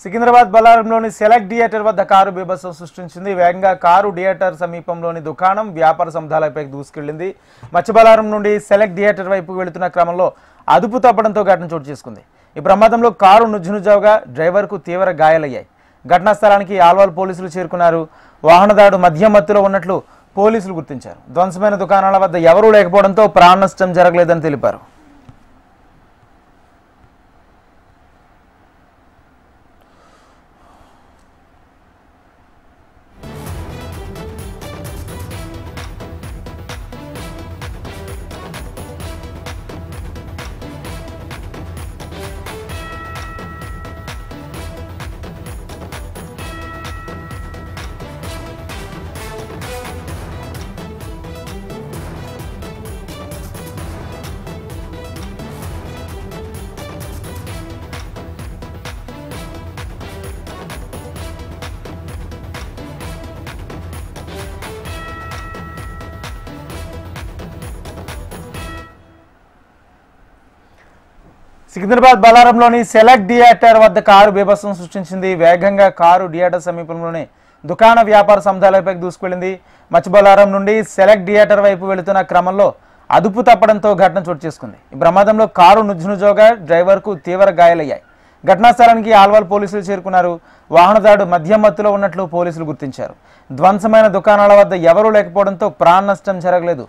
Secunderabad బల్లారంలోని select theatre వద్ద car బీభత్సం సృష్టించింది. వేగంగా కారు థియేటర్ సమీపంలోని దుకాణం, వ్యాపార సముదాయాలపైకి దూసుకెళ్లింది. మచ్చబల్లారం నుండి సెలెక్ట్ థియేటర్ వైపు వెళుతున్న క్రమంలో అదుపు తప్పడంతో ఘటన చోటు చేసుకుంది. ఈ ప్రమాదంలో కారు నుజ్జునుజ్జావుగా డ్రైవర్కు తీవ్ర గాయాలయ్యాయి. ఘటనా స్థలానికి ఆల్వాల్ పోలీసులు చేరుకున్నారు. వాహనదారుడు మద్యం మత్తులో ఉన్నట్లు పోలీసులు గుర్తించారు. ధ్వంసమైన దుకాణాల వద్ద ఎవరూ లేకపోవడంతో ప్రాణ నష్టం జరగలేదని తెలిపారు. సికింద్రాబాద్ బల్లారంలోని సెలెక్ట్ థియేటర్ వద్ద కారు బీభత్సం సృష్టించింది. వేగంగా కారు థియేటర్ సమీపంలోని దుకాణ, వ్యాపార సముదాయాలపైకి దూసుకెళ్లింది. మచ్చబల్లారం నుండి సెలెక్ట్ థియేటర్ వైపు వెళుతున్న క్రమంలో అదుపు తప్పడంతో ఘటన చోటు చేసుకుంది. ఈ ప్రమాదంలో కారు నుజ్జునుజ్జావుగా డ్రైవర్కు తీవ్ర గాయాలయ్యాయి. ఘటనా స్థలానికి ఆల్వాల్ పోలీసులు చేరుకున్నారు. వాహనదారుడు మద్యం మత్తులో ఉన్నట్లు పోలీసులు గుర్తించారు. ధ్వంసమైన దుకాణాల వద్ద ఎవరూ లేకపోవడంతో ప్రాణ నష్టం జరగలేదు.